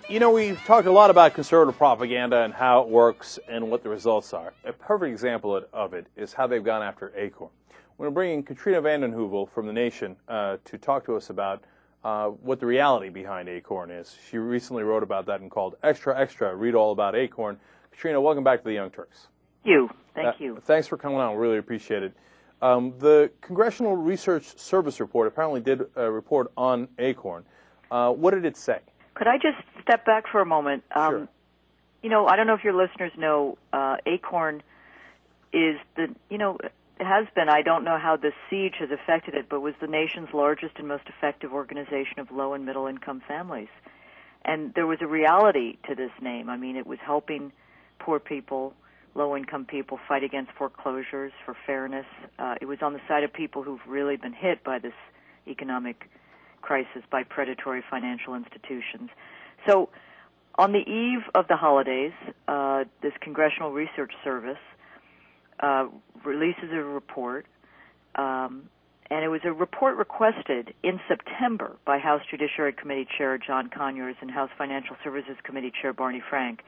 You know, we've talked a lot about conservative propaganda and how it works and what the results are. A perfect example of it is how they've gone after Acorn. We're bringing Katrina Vanden from The Nation to talk to us about what the reality behind Acorn is. She recently wrote about that and called Extra Extra, read all about Acorn. Katrina, welcome back to the Young Turks. Thank you. Thanks for coming on. Really appreciate it. The Congressional Research Service report apparently did a report on Acorn. What did it say? Could I just step back for a moment? Sure. You know, I don't know if your listeners know, Acorn is it has been, I don't know how the siege has affected it, but was the nation's largest and most effective organization of low and middle income families. And there was a reality to this name. I mean, it was helping poor people, low-income people fight against foreclosures for fairness. It was on the side of people who've really been hit by this economic crisis by predatory financial institutions. So on the eve of the holidays, this Congressional Research Service releases a report, and it was a report requested in September by House Judiciary Committee Chair John Conyers and House Financial Services Committee Chair Barney Frank,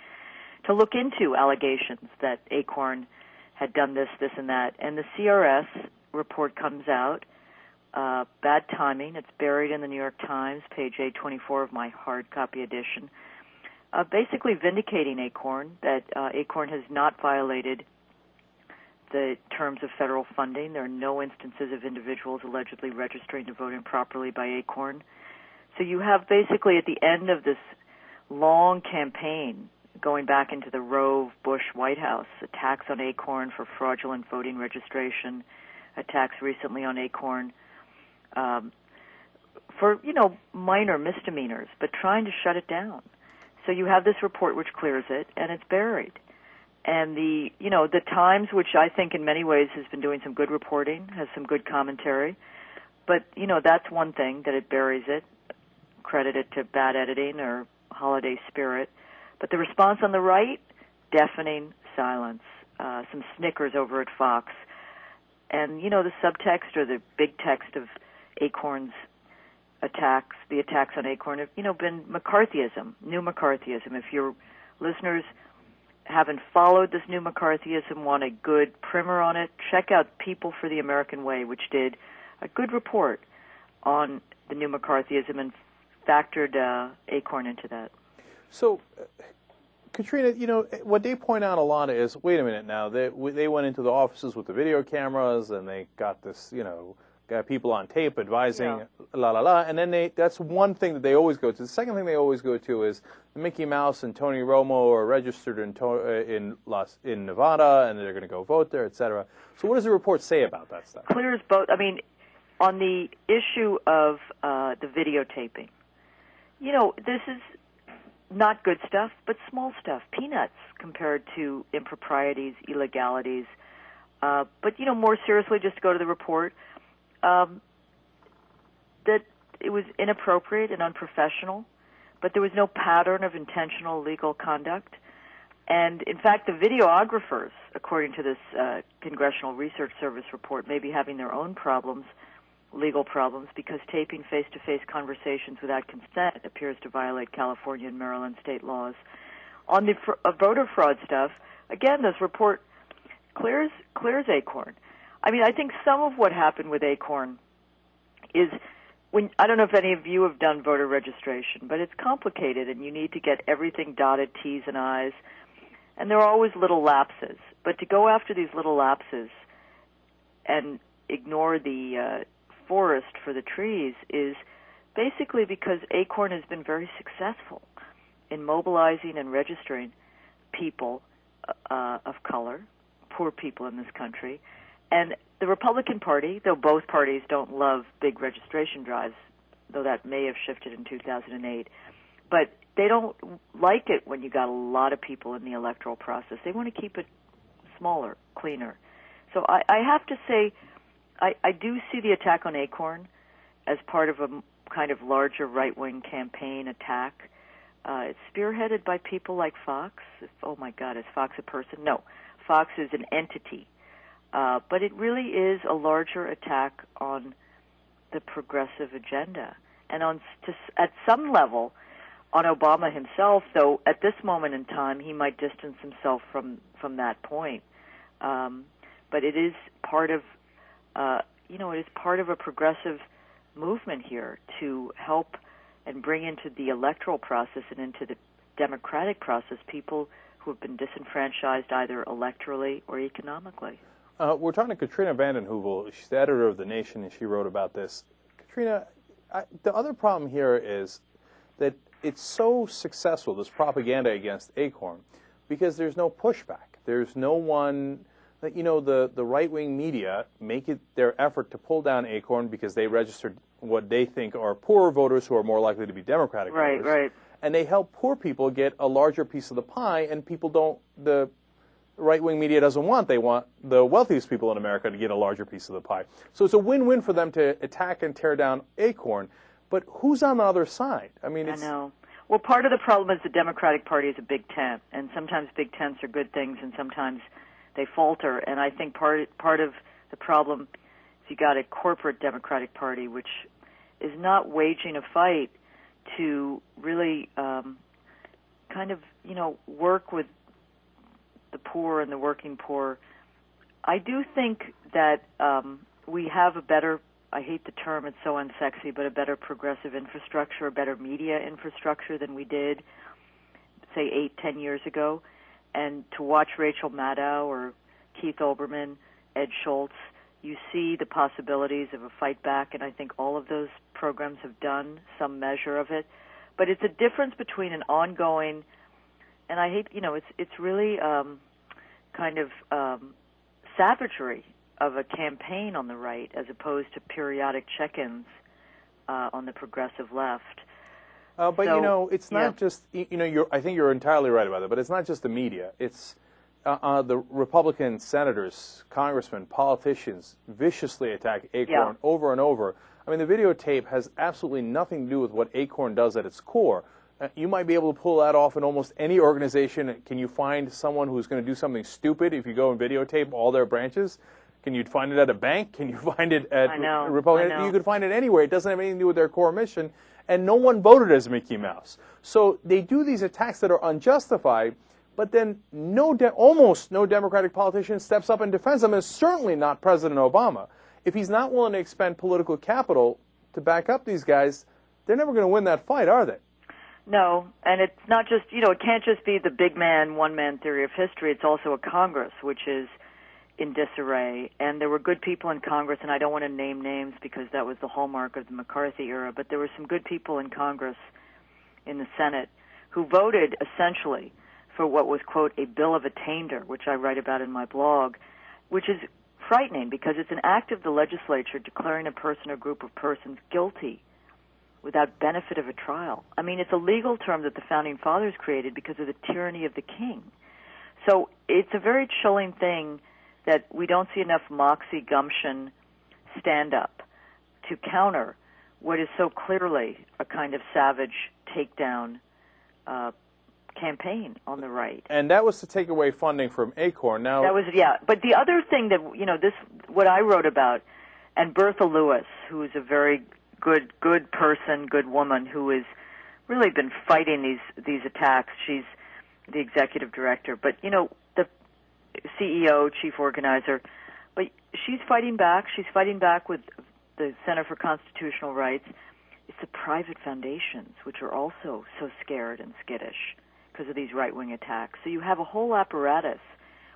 to look into allegations that Acorn had done this, and that. And the CRS report comes out. Bad timing. It's buried in the New York Times, page 824 of my hard copy edition, basically vindicating Acorn, that Acorn has not violated the terms of federal funding. There are no instances of individuals allegedly registering to vote improperly by Acorn. So you have basically at the end of this long campaign, going back into the Rove-Bush White House, attacks on Acorn for fraudulent voting registration, attacks recently on Acorn for, minor misdemeanors, but trying to shut it down. So you have this report which clears it, and it's buried. And the Times, which I think in many ways has been doing some good reporting, has some good commentary, but, that's one thing, that it buries it, credit it to bad editing or holiday spirit. But the response on the right, deafening silence, some snickers over at Fox. And, the subtext or the big text of Acorn's attacks, the attacks on Acorn have, been McCarthyism, new McCarthyism. If your listeners haven't followed this new McCarthyism, want a good primer on it, check out People for the American Way, which did a good report on the new McCarthyism and factored Acorn into that. So, Katrina, what they point out a lot is, wait a minute now, they went into the offices with the video cameras and they got this, got people on tape advising, and then that's one thing that they always go to. The second thing they always go to is Mickey Mouse and Tony Romo are registered in Nevada, and they're going to go vote there, et cetera. So what does the report say about that stuff? Clears both. I mean, on the issue of the videotaping, this is not good stuff, but small stuff, peanuts compared to improprieties, illegalities. But, more seriously, just to go to the report, that it was inappropriate and unprofessional, but there was no pattern of intentional legal conduct. And, in fact, the videographers, according to this Congressional Research Service report, may be having their own problems, legal problems, because taping face-to-face conversations without consent appears to violate California and Maryland state laws. On the voter fraud stuff, again, this report clears Acorn. I mean, I think some of what happened with Acorn is I don't know if any of you have done voter registration, but it's complicated, and you need to get everything dotted, T's and I's, and there are always little lapses. But to go after these little lapses and ignore the forest for the trees is basically because Acorn has been very successful in mobilizing and registering people of color, poor people in this country. And the Republican Party, though both parties don't love big registration drives, though that may have shifted in 2008, but they don't like it when you got a lot of people in the electoral process. They want to keep it smaller, cleaner. So I have to say, I do see the attack on Acorn as part of a kind of larger right-wing campaign attack. It's spearheaded by people like Fox. Oh, my God, is Fox a person? No, Fox is an entity. But it really is a larger attack on the progressive agenda. And at some level, on Obama himself, though at this moment in time he might distance himself from that point. But it is part of, it is part of a progressive movement here to help and bring into the electoral process and into the democratic process people who have been disenfranchised either electorally or economically. We're talking to Katrina Vanden Heuvel. She's the editor of The Nation, and she wrote about this. Katrina, the other problem here is that it's so successful, this propaganda against Acorn, because there's no pushback. There's no one, the right-wing media make it their effort to pull down Acorn because they registered what they think are poorer voters who are more likely to be Democratic voters. Right. And they help poor people get a larger piece of the pie, and the right-wing media doesn't want. They want the wealthiest people in America to get a larger piece of the pie. So it's a win-win for them to attack and tear down Acorn. But who's on the other side? I know. Well, part of the problem is the Democratic Party is a big tent, and sometimes big tents are good things, and sometimes they falter. And I think part of the problem is you got a corporate Democratic Party which is not waging a fight to really work with the poor and the working poor. I do think that we have a better, I hate the term, it's so unsexy, but a better progressive infrastructure, a better media infrastructure than we did, say, 8-10 years ago. And to watch Rachel Maddow or Keith Olbermann, Ed Schultz, you see the possibilities of a fight back, and I think all of those programs have done some measure of it. But it's a difference between an ongoing, and I hate, it's really savagery of a campaign on the right as opposed to periodic check-ins on the progressive left. It's not just, I think you're entirely right about that, but it's not just the media. It's the Republican senators, congressmen, politicians viciously attack Acorn over and over. I mean, the videotape has absolutely nothing to do with what Acorn does at its core. You might be able to pull that off in almost any organization. Can you find someone who's going to do something stupid if you go and videotape all their branches? Can you find it at a bank? Can you find it at Republican? I know. You could find it anywhere. It doesn't have anything to do with their core mission. And no one voted as Mickey Mouse. So they do these attacks that are unjustified, but then almost no Democratic politician steps up and defends them, and certainly not President Obama. If he's not willing to expend political capital to back up these guys, they're never going to win that fight, are they? No, and it's not just, it can't just be the big man, one-man theory of history. It's also a Congress, which is in disarray. And there were good people in Congress, and I don't want to name names because that was the hallmark of the McCarthy era, but there were some good people in Congress, in the Senate, who voted essentially for what was, quote, a bill of attainder, which I write about in my blog, which is frightening because it's an act of the legislature declaring a person or group of persons guilty without benefit of a trial. I mean, it's a legal term that the Founding Fathers created because of the tyranny of the king. So it's a very chilling thing that we don't see enough moxie, gumption, stand-up to counter what is so clearly a kind of savage takedown campaign on the right. And that was to take away funding from Acorn. Now that was, But the other thing that, what I wrote about, and Bertha Lewis, who is a very good person, good woman, who has really been fighting these attacks. She's the executive director, but the CEO, chief organizer. But she's fighting back. She's fighting back with the Center for Constitutional Rights. It's the private foundations, which are also so scared and skittish because of these right-wing attacks. So you have a whole apparatus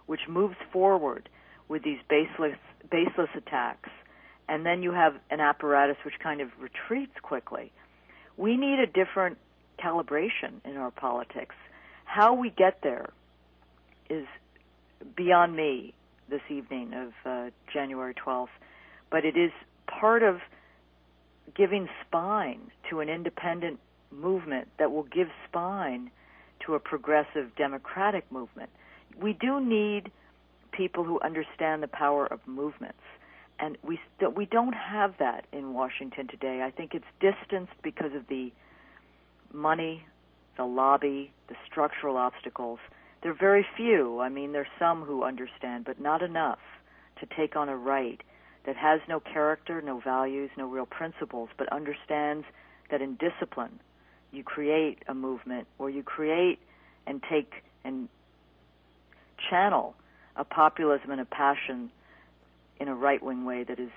which moves forward with these baseless attacks. And then you have an apparatus which kind of retreats quickly. We need a different calibration in our politics. How we get there is beyond me this evening of January 12th, but it is part of giving spine to an independent movement that will give spine to a progressive democratic movement. We do need people who understand the power of movements. And we don't have that in Washington today. I think it's distanced because of the money, the lobby, the structural obstacles. There are very few. I mean, there's some who understand, but not enough to take on a right that has no character, no values, no real principles, but understands that in discipline you create a movement, or you create and take and channel a populism and a passion in a right-wing way that is,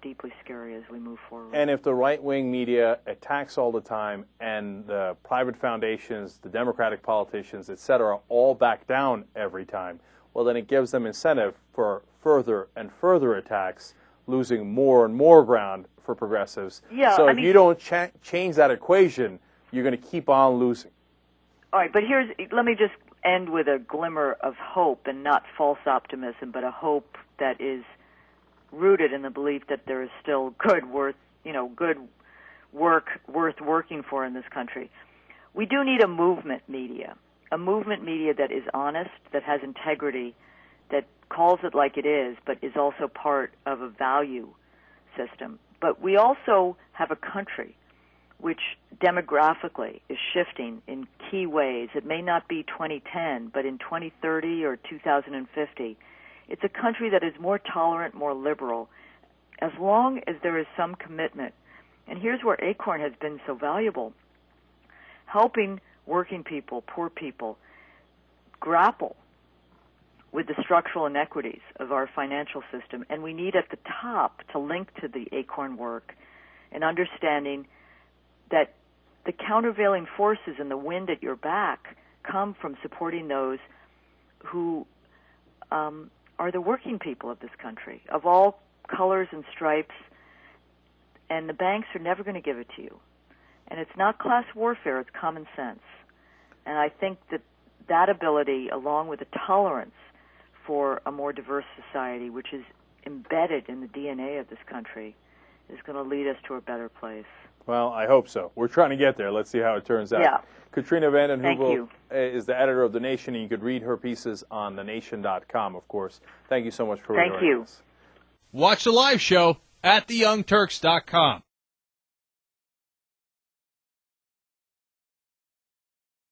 deeply scary as we move forward. And if the right-wing media attacks all the time and the private foundations, the Democratic politicians, et cetera, all back down every time, well, then it gives them incentive for further and further attacks, losing more and more ground for progressives. Yeah, so if you don't change that equation, you're going to keep on losing. All right, but let me just end with a glimmer of hope, and not false optimism, but a hope that is rooted in the belief that there is still good work worth working for in this country. We do need a movement media that is honest, that has integrity, that calls it like it is, but is also part of a value system. But we also have a country which demographically is shifting in key ways. It may not be 2010, but in 2030 or 2050, it's a country that is more tolerant, more liberal, as long as there is some commitment. And here's where Acorn has been so valuable, helping working people, poor people, grapple with the structural inequities of our financial system. And we need at the top to link to the Acorn work and understanding that the countervailing forces and the wind at your back come from supporting those who are the working people of this country, of all colors and stripes, and the banks are never going to give it to you. And it's not class warfare, it's common sense. And I think that ability, along with the tolerance for a more diverse society, which is embedded in the DNA of this country, is going to lead us to a better place. Well, I hope so. We're trying to get there. Let's see how it turns out. Yeah. Katrina Vanden Heuvel is the editor of The Nation, and you could read her pieces on thenation.com, of course. Thank you so much for joining us. Watch the live show at theyoungturks.com.